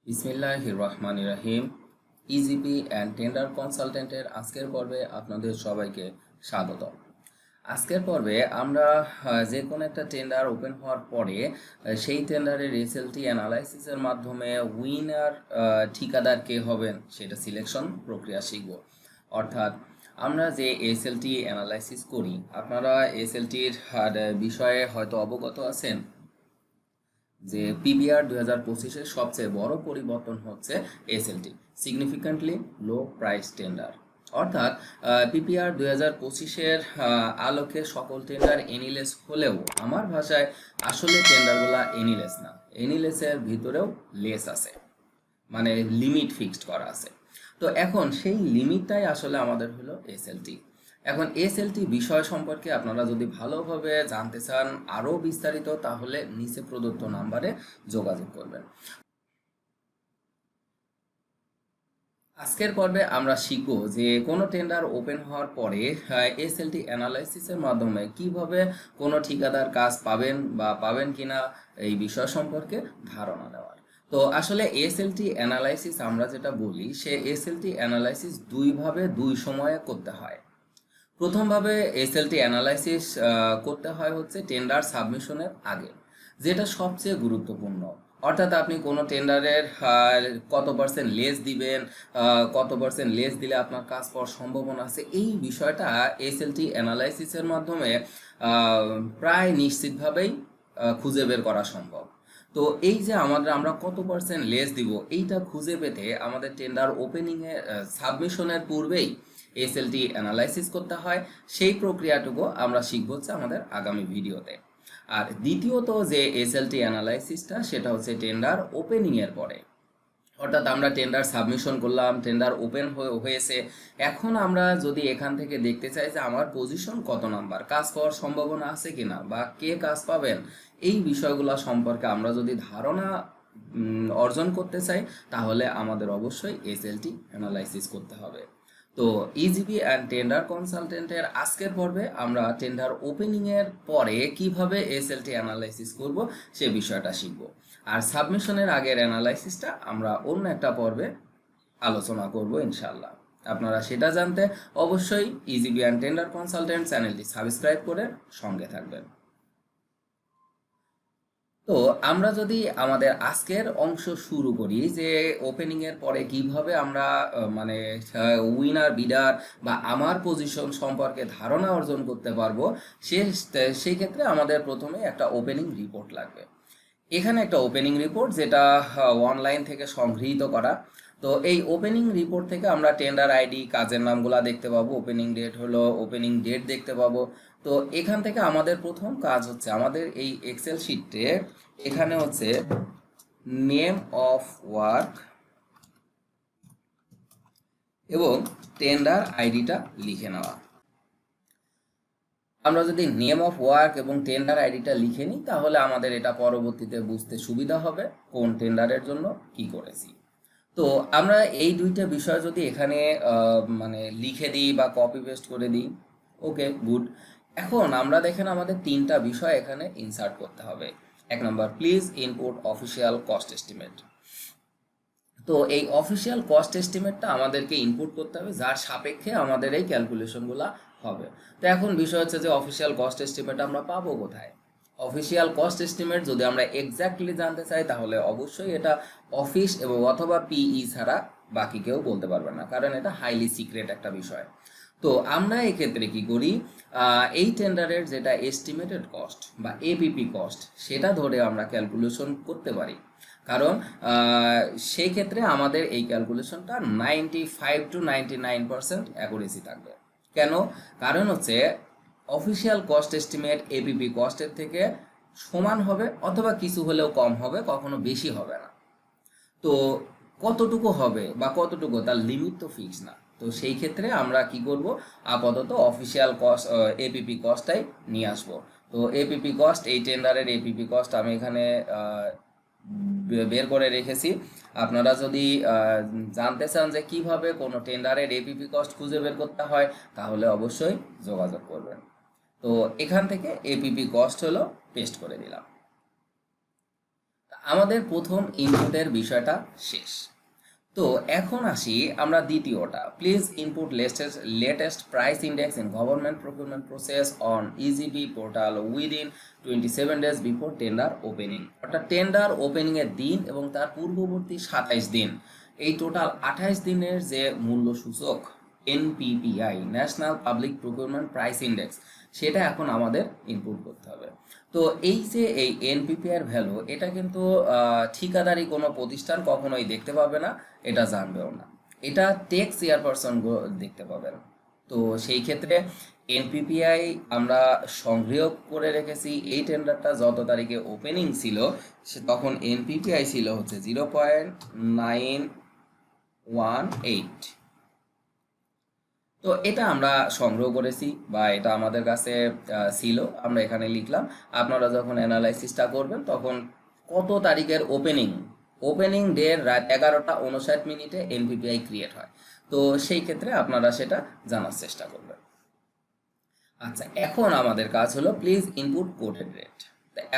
বিসমিল্লাহির রহমানির রহিম। E-GP and tender কনসালটেন্টের আজকের পর্বে আপনাদের সবাইকে স্বাগত। আজকের পর্বে আমরা যে কোনো একটা টেন্ডার ওপেন হওয়ার পরে সেই টেন্ডারের এসএলটি অ্যানালাইসিসের মাধ্যমে উইনার ঠিকাদার কে হবেন সেটা সিলেকশন প্রক্রিয়া শিখব। অর্থাৎ আমরা যে এসএলটি অ্যানালাইসিস করি, আপনারা এসএলটির বিষয়ে হয়তো অবগত আছেন যে পিবিআর 2025-এর সবচেয়ে বড় পরিবর্তন হচ্ছে SLT, significantly low price tender. অর্থাৎ পিপিআর 2025-এর আলোকে সকল টেন্ডার এনিলেস হলেও আমার ভাষায় আসলে টেন্ডারগুলো এনিলেস না, এনিলেসের ভিতরেও লেস আছে, মানে লিমিট ফিক্সড করা আছে। তো এখন সেই লিমিটটাই আসলে আমাদের হলো এসএলটি। এখন এসএলটি বিষয় সম্পর্কে আপনারা যদি ভালোভাবে জানতে চান আরও বিস্তারিত, তাহলে নিচে প্রদত্ত নাম্বারে যোগাযোগ করবেন। আজকের পর্বে আমরা শিখব যে কোনো টেন্ডার ওপেন হওয়ার পরে এসএলটি অ্যানালাইসিসের মাধ্যমে কিভাবে কোনো ঠিকাদার কাজ পাবেন বা পাবেন কিনা এই বিষয় সম্পর্কে ধারণা দেওয়ার। তো আসলে এসএলটি অ্যানালাইসিস আমরা যেটা বলি, সে এসএলটি অ্যানালাইসিস দুইভাবে দুই সময়ে করতে হয়। প্রথমভাবে এসএলটি অ্যানালাইসিস করতে হয় হচ্ছে টেন্ডার সাবমিশনের আগে, যেটা সবচেয়ে গুরুত্বপূর্ণ। অর্থাৎ আপনি কোনো টেন্ডারের কত পার্সেন্ট লেস দিবেন, কত পার্সেন্ট লেস দিলে আপনার কাজ পাওয়ার সম্ভাবনা আছে, এই বিষয়টা এসএলটি অ্যানালাইসিসের মাধ্যমে প্রায় নিশ্চিতভাবেই খুঁজে বের করা সম্ভব। তো এই যে আমরা কত পার্সেন্ট লেস দিব, এইটা খুঁজে পেতে আমাদের টেন্ডার ওপেনিংয়ে সাবমিশনের পূর্বেই এসএলটি অ্যানালাইসিস করতে হয়। সেই প্রক্রিয়াটুকু আমরা শিখব হচ্ছে আমাদের আগামী ভিডিওতে। আর দ্বিতীয়ত যে এসএলটি অ্যানালাইসিসটা, সেটা হচ্ছে টেন্ডার ওপেনিংয়ের পরে। অর্থাৎ আমরা টেন্ডার সাবমিশন করলাম, টেন্ডার ওপেন হয়েছে, এখন আমরা যদি এখান থেকে দেখতে চাই যে আমার পজিশন কত নাম্বার, কাজ পাওয়ার সম্ভাবনা আছে কিনা, বা কে কাজ পাবেন, এই বিষয়গুলো সম্পর্কে আমরা যদি ধারণা অর্জন করতে চাই, তাহলে আমাদের অবশ্যই এসএলটি অ্যানালাইসিস করতে হবে। তো ইজিপি অ্যান্ড টেন্ডার কনসালটেন্টের আজকের পর্বে আমরা টেন্ডার ওপেনিংয়ের পরে কিভাবে এসএলটি অ্যানালাইসিস করব সে বিষয়টা শিখব। আর সাবমিশনের আগের অ্যানালাইসিসটা আমরা অন্য একটা পর্বে আলোচনা করব ইনশাল্লাহ। আপনারা সেটা জানতে অবশ্যই ইজিপি অ্যান্ড টেন্ডার কনসালটেন্ট চ্যানেলটি সাবস্ক্রাইব করে সঙ্গে থাকবেন। তো আমরা যদি আমাদের আজকের অংশ শুরু করি যে ওপেনিংয়ের পরে কিভাবে আমরা মানে উইনার বিডার বা আমার পজিশন সম্পর্কে ধারণা অর্জন করতে পারবো, সেই ক্ষেত্রে আমাদের প্রথমে একটা ওপেনিং রিপোর্ট লাগবে। এখানে একটা ওপেনিং রিপোর্ট যেটা অনলাইন থেকে সংগৃহীত করা। তো এই ওপেনিং রিপোর্ট থেকে আমরা টেন্ডার আইডি, কাজের নামগুলো দেখতে পাবো, ওপেনিং ডেট হলো ওপেনিং ডেট দেখতে পাবো। তো এখান থেকে আমাদের প্রথম কাজ হচ্ছে আমাদের এই এক্সেল শিটে এখানে হচ্ছে নেম অফ ওয়ার্ক এবং টেন্ডার আইডিটা লিখে নেওয়া। আমরা যদি নেম অফ ওয়ার্ক এবং টেন্ডার আইডিটা লিখে নিই, তাহলে আমাদের এটা পরবর্তীতে বুঝতে সুবিধা হবে কোন টেন্ডারের জন্য কি করেছি। তো আমরা এই দুইটা বিষয় যদি এখানে মানে লিখে দিই বা কপি পেস্ট করে দিই, ওকে গুড। এখন আমরা দেখেন আমাদের তিনটা বিষয় এখানে ইনসার্ট করতে হবে। এক নম্বর, please input official cost estimate. তো এই অফিসিয়াল কস্ট এস্টিমেটটা আমাদেরকে ইনপুট করতে হবে, যার সাপেক্ষে আমাদের এই ক্যালকুলেশনগুলো হবে। তো এখন বিষয় হচ্ছে যে অফিসিয়াল কস্ট এস্টিমেট আমরা পাবো কোথায়? অফিসিয়াল কস্ট এস্টিমেট যদি আমরা এক্স্যাক্টলি জানতে চাই, তাহলে অবশ্যই এটা অফিস এবং অথবা পিই ছাড়া বাকি কেউ বলতে পারবে না, কারণ এটা হাইলি সিক্রেট একটা বিষয়। তো আমরা এক্ষেত্রে কি করি, এই টেন্ডারের যেটা এস্টিমেটেড কস্ট বা এপিপি কস্ট, সেটা ধরে আমরা ক্যালকুলেশন করতে পারি। কারণ সেই ক্ষেত্রে আমাদের এই ক্যালকুলেশনটা 95 to 99% অ্যাকুরেসি থাকবে। কেন? কারণ হচ্ছে অফিসিয়াল কস্ট এস্টিমেট এপিপি কস্টের থেকে সমান হবে অথবা কিছু হলেও কম হবে, কখনো বেশি হবে না। তো কতটুকু হবে বা কতটুকু, তার লিমিট তো ফিক্স না। তো সেই ক্ষেত্রে আমরা কি করব, আপাতত অফিসিয়াল কস্ট এপিপি কস্টটাই নিয়ে আসবো। তো এপিপি কস্ট, এই টেন্ডারের এপিপি কস্ট আমি এখানে বের করে রেখেছি। আপনারা যদি জানতে চান যে কিভাবে কোনো টেন্ডারের এপিপি কস্ট খুঁজে বের করতে হয়, তাহলে অবশ্যই যোগাযোগ করবেন। তো এখান থেকে এপিপি কস্ট হলো পেস্ট করে দিলাম। আমাদের প্রথম ইনপুটের বিষয়টা শেষ। তো এখন আসি আমরা দ্বিতীয়টা, please input latest price index in government procurement process on EGP portal within 27 days before tender opening. অর্থাৎ টেন্ডার ওপেনিং এর দিন এবং তার পূর্ববর্তী 27 দিন, এই টোটাল 28 দিনের যে মূল্য সূচক NPPI, national public procurement price index, সেটা এখন আমাদের ইনপুট করতে হবে। তো এই যে এই এনপিপিআই এর ভ্যালু, এটা কিন্তু ঠিকাদারি কোনো প্রতিষ্ঠান কখনোই দেখতে পাবে না, এটা জানবেও না, এটা ট্যাক্স চেয়ারপারসন দেখতে পাবেন। তো সেই ক্ষেত্রে এনপিপিআই আমরা সংগ্রহ করে রেখেছি। এই টেন্ডারটা যত তারিখে ওপেনিং ছিল তখন এনপিপিআই ছিল হচ্ছে 0.918। তো এটা আমরা সংগ্রহ করেছি বা এটা আমাদের কাছে ছিল, আমরা এখানে লিখলাম। আপনারা যখন অ্যানালাইসিসটা করবেন তখন কত তারিখের ওপেনিং ডে রাত 11:59 এনপিপিআই ক্রিয়েট হয়, তো সেই ক্ষেত্রে আপনারা সেটা জানার চেষ্টা করবেন। আচ্ছা, এখন আমাদের কাজ হলো প্লিজ ইনপুট কোটেড রেট।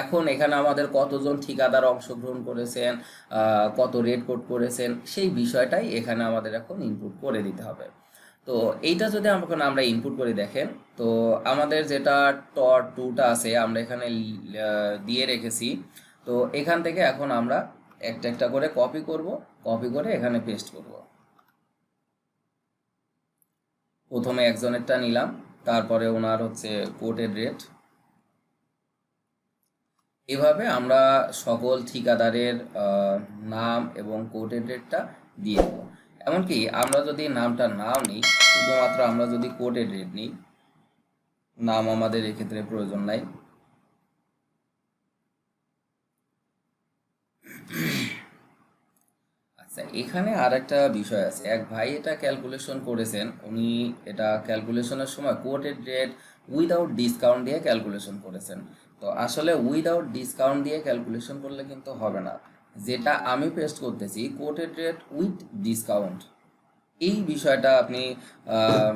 এখন এখানে আমাদের কতজন ঠিকাদার অংশগ্রহণ করেছেন, কত রেট কোড করেছেন, সেই বিষয়টাই এখানে আমাদের এখন ইনপুট করে দিতে হবে। তো এইটা যদি আমরা ইনপুট করে দেখেন, তো আমাদের যেটা টর টুটা আছে আমরা এখানে দিয়ে রেখেছি। তো এখান থেকে এখন আমরা একটা একটা করে কপি করে এখানে পেস্ট করব। প্রথমে একজনেরটা নিলাম, তারপরে ওনার হচ্ছে কোটেড রেট। এভাবে আমরা সকল ঠিকাদারের নাম এবং কোটেড রেটটা দিয়ে দেবো। এমনকি আমরা যদি নামটা নাও নিই, শুধুমাত্র আমরা যদি কোটেড রেট নিই, নাম আমাদের এক্ষেত্রে প্রয়োজন নাই। আচ্ছা, এখানে আর একটা বিষয় আছে। এক ভাই এটা ক্যালকুলেশন করেছেন, উনি এটা ক্যালকুলেশনের সময় কোটেড রেট উইদাউট ডিসকাউন্ট দিয়ে ক্যালকুলেশন করেছেন। তো আসলে উইদাউট ডিসকাউন্ট দিয়ে ক্যালকুলেশন করলে কিন্তু হবে না। যেটা আমি পেস্ট করতেছি কোটেড রেট উইথ ডিসকাউন্ট, এই বিষয়টা আপনি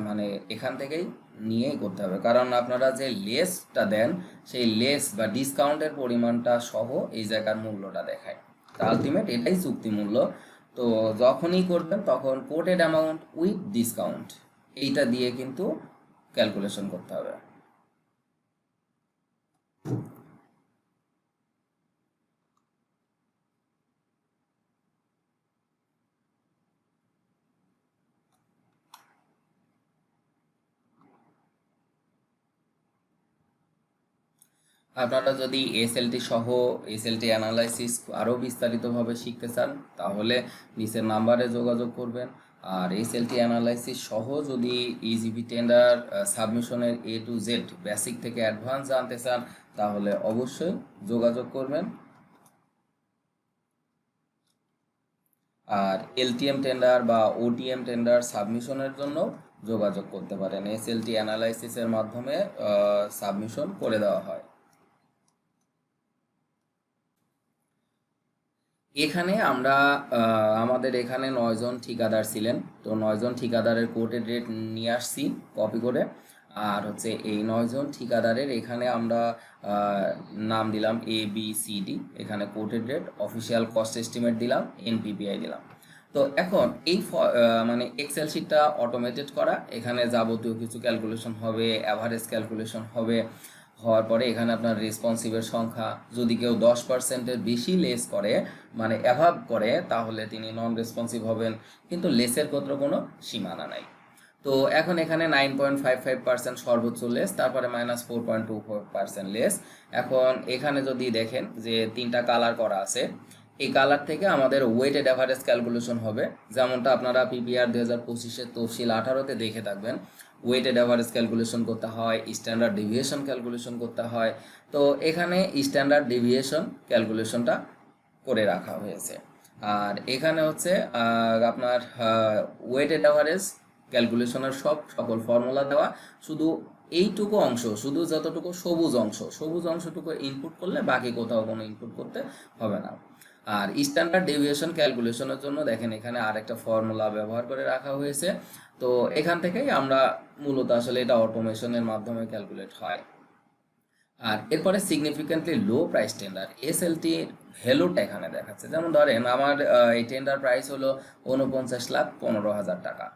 মানে এখান থেকেই নিয়েই করতে হবে, কারণ আপনারা যে লেসটা দেন সেই লেস বা ডিসকাউন্টের পরিমাণটা সহ এই জায়গার মূল্যটা দেখায়। তা আলটিমেট এটাই চুক্তি মূল্য। তো যখনই করবেন তখন কোটেড অ্যামাউন্ট উইথ ডিসকাউন্ট এইটা দিয়ে কিন্তু ক্যালকুলেশন করতে হবে। আপনারা যদি এসএলটি অ্যানালাইসিস আরও বিস্তারিতভাবে শিখতে চান তাহলে নিচের নাম্বারে যোগাযোগ করবেন। আর এসএলটি অ্যানালাইসিস সহ যদি ইজিবি tender সাবমিশনের A to Z basic থেকে অ্যাডভান্স জানতে চান তাহলে অবশ্যই যোগাযোগ করবেন। আর এলটিএম টেন্ডার বা ওটিএম টেন্ডার সাবমিশনের জন্য যোগাযোগ করতে পারেন। এসএলটি অ্যানালাইসিসের মাধ্যমে সাবমিশন করে দেওয়া হয়। এখানে আমরা আমাদের এখানে 9 জন ঠিকাদার ছিলেন, তো 9 জন ঠিকাদারের কোটেড রেট নিয়ে আসছি কপি করে। আর হচ্ছে এই 9 জন ঠিকাদারের এখানে আমরা নাম দিলাম ABCD, এখানে quoted rate, official cost estimate দিলাম, এনপিপিআই দিলাম। তো এখন এই মানে এক্সেল শিটটা অটোমেটেড করা, এখানে যাবতীয় কিছু ক্যালকুলেশন হবে, অ্যাভারেজ ক্যালকুলেশন হবে। হওয়ার পরে এখানে আপনার রেসপন্সিভের সংখ্যা, যদি কেউ 10%-এর বেশি লেস করে মানে অ্যাভাব করে তাহলে তিনি নন রেসপন্সিভ হবেন, কিন্তু লেসের কোনো সীমানা নাই। তো এখন এখানে 9.55% সর্বোচ্চ লেস, তারপরে -4.24% লেস। এখন এখানে যদি দেখেন যে 3টা কালার করা আছে, এই কালার থেকে আমাদের ওয়েটেড অ্যাভারেজ ক্যালকুলেশন হবে, যেমনটা আপনারা পিপিআর 2025-এর তফসিল 18-তে দেখে থাকবেন। ওয়েটেড অ্যাভারেজ ক্যালকুলেশন করতে হয়, স্ট্যান্ডার্ড ডেভিয়েশন ক্যালকুলেশন করতে হয়। তো এখানে স্ট্যান্ডার্ড ডেভিয়েশন ক্যালকুলেশনটা করে রাখা হয়েছে। আর এখানে হচ্ছে আপনার ওয়েটেড অ্যাভারেজ ক্যালকুলেশনের সকল ফর্মুলা দেওয়া, শুধু এইটুকু অংশ, শুধু যতটুকু সবুজ অংশটুকু ইনপুট করলে বাকি কোথাও কোনো ইনপুট করতে হবে না। আর স্ট্যান্ডার্ড ডেভিয়েশন ক্যালকুলেশনের জন্য দেখেন এখানে আরেকটা ফর্মুলা ব্যবহার করে রাখা হয়েছে। তো এখান থেকেই আমরা মূলত আসলে এটা অটোমেশনের মাধ্যমে ক্যালকুলেট হয়। আর এরপরে significantly low price tender SLT ভ্যালুটা এখানে দেখাচ্ছে। যেমন ধরেন আমার এই টেন্ডার প্রাইস হলো 49,15,000 টাকা,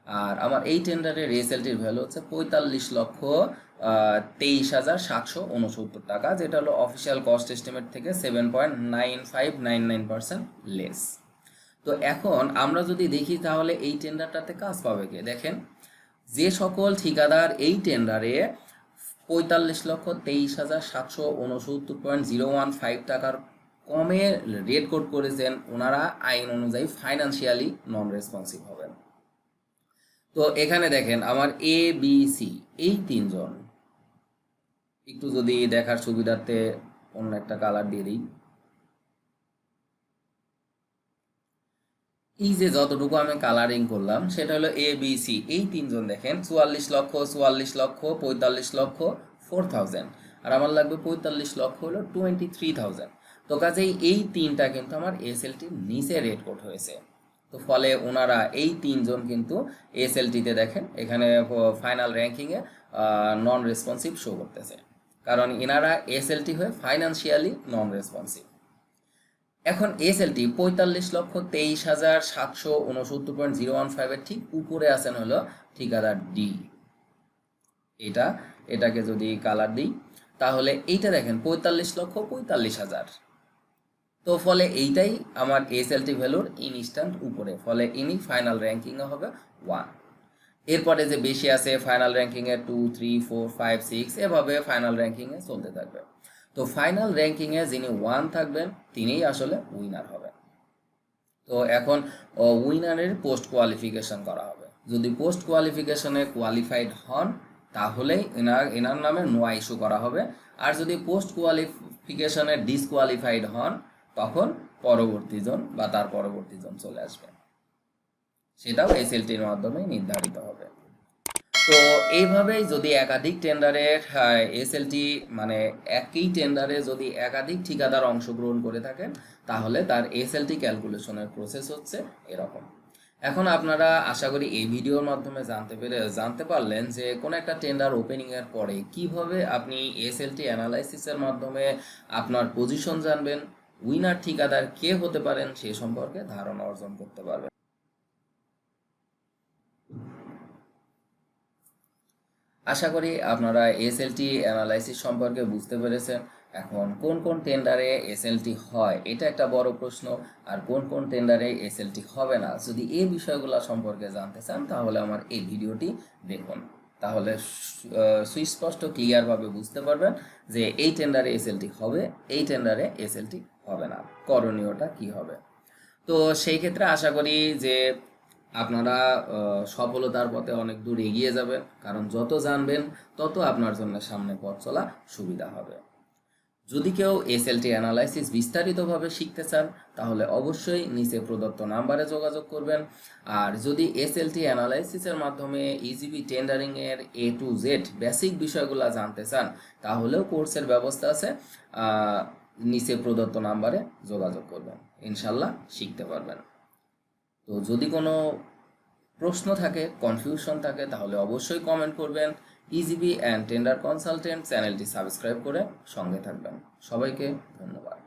আর আমার এই টেন্ডারের এসএলটির ভ্যালু হচ্ছে 45,23,769 টাকা, যেটা হলো অফিসিয়াল কস্ট এস্টিমেট থেকে 7.9599% লেস। তো এখন আমরা যদি দেখি তাহলে এই টেন্ডারটাতে কাজ পাবে কে? দেখেন, যে সকল ঠিকাদার এই টেন্ডারে 45,23,769.015 টাকার কমে রেট কোড করেছেন, ওনারা আইন অনুযায়ী ফাইন্যান্সিয়ালি নন রেসপন্সিভ হবেন। তো এখানে দেখেন আমার এ বি সি এই তিনজন, একটু যদি দেখার সুবিধার্থে অন্য একটা কালার দিয়ে দিই। এই যে যতটুকু আমি কালারিং করলাম সেটা হলো এ বি সি, এই তিনজন দেখেন 44 লক্ষ, 44 লক্ষ, 45 লক্ষ, 4,000, আর আমার লাগবে 45 লক্ষ হলো 23,000। তো কাজেই এই তিনটা কিন্তু আমার এসএলটির নিচে রেট কোড হয়েছে। তো ফলে ওনারা এই তিনজন কিন্তু এসএলটিতে দেখেন এখানে ফাইনাল র্যাঙ্কিংয়ে নন রেসপন্সিভ শো করতেছে, কারণ এনারা এসএলটি হয়ে ফাইন্যান্সিয়ালি নন রেসপন্সিভ। এখন এসএলটি 45,23,769.015 ঠিক উপরে আছেন হলো ঠিকাদার ডি। এটাকে যদি কালার দিই তাহলে এইটা দেখেন 45,45,000। তো ফলে এইটাই আমার এসএলটি ভ্যালুর ইনস্ট্যান্ট উপরে, ফলে ইনি ফাইনাল র্যাঙ্কিংয়ে হবে 1। এরপরে যে বেশি আছে ফাইনাল র্যাঙ্কিংয়ে 2, 3, 4, 5, 6 এভাবে ফাইনাল র্যাঙ্কিংয়ে চলতে থাকবে। তো ফাইনাল র্যাঙ্কিংয়ে যিনি 1 থাকবেন তিনিই আসলে উইনার হবেন। তো এখন উইনারের পোস্ট কোয়ালিফিকেশন করা হবে। যদি পোস্ট কোয়ালিফিকেশনে কোয়ালিফাইড হন তাহলেই এনার নামে নোয়া ইস্যু করা হবে, আর যদি পোস্ট কোয়ালিফিকেশনে ডিসকোয়ালিফাইড হন তখন পরবর্তী জন বা তার পরবর্তী জন চলে আসবে, সেটাও এসএলটির মাধ্যমে নির্ধারিত হবে। তো এইভাবেই যদি একাধিক টেন্ডারে এসএলটি মানে একই টেন্ডারে যদি একাধিক ঠিকাদার অংশগ্রহণ করে থাকেন তাহলে তার এসএলটি ক্যালকুলেশনের প্রসেস হচ্ছে এরকম। এখন আপনারা আশা করি এই ভিডিওর মাধ্যমে জানতে পারলেন যে কোন একটা টেন্ডার ওপেনিংয়ের পরে কিভাবে আপনি এসএলটি অ্যানালাইসিসের মাধ্যমে আপনার পজিশন জানবেন, উইনার ঠিকাদার কে হতে পারেন সে সম্পর্কে ধারণা অর্জন করতে পারবেন। আশা করি আপনারা এসএলটি অ্যানালাইসিস সম্পর্কে বুঝতে পেরেছেন। এখন কোন কোন টেন্ডারে এসএলটি হয় এটা একটা বড় প্রশ্ন, আর কোন কোন টেন্ডারে এসএলটি হবে না, যদি এই বিষয়গুলো সম্পর্কে জানতে চান তাহলে আমার এই ভিডিওটি দেখুন, তাহলে সুস্পষ্ট ক্লিয়ারভাবে বুঝতে পারবেন যে এই টেন্ডারে এসএলটি হবে, এই টেন্ডারে এসএলটি হবে না, করণীয়টা কি হবে। তো সেই ক্ষেত্রে আশা করি যে আপনারা সফলতার পথে অনেক দূর এগিয়ে যাবেন, কারণ যত জানবেন তত আপনার জন্য সামনে পথ চলা সুবিধা হবে। যদি কেউ এসএলটি অ্যানালাইসিস বিস্তারিতভাবে শিখতে চান তাহলে অবশ্যই নিচে প্রদত্ত নাম্বারে যোগাযোগ করবেন। আর যদি এসএলটি অ্যানালাইসিসের মাধ্যমে ইজিবি টেন্ডারিংয়ের A to Z বেসিক বিষয়গুলো জানতে চান তাহলেও কোর্সের ব্যবস্থা আছে, নিচে প্রদত্ত নাম্বারে যোগাযোগ করবেন, ইনশাল্লাহ শিখতে পারবেন। তো যদি কোনো প্রশ্ন থাকে, কনফিউশন থাকে তাহলে অবশ্যই কমেন্ট করবেন। ইজিবি অ্যান্ড টেন্ডার কনসালটেন্ট চ্যানেলটি সাবস্ক্রাইব করে সঙ্গে থাকবেন। সবাইকে ধন্যবাদ।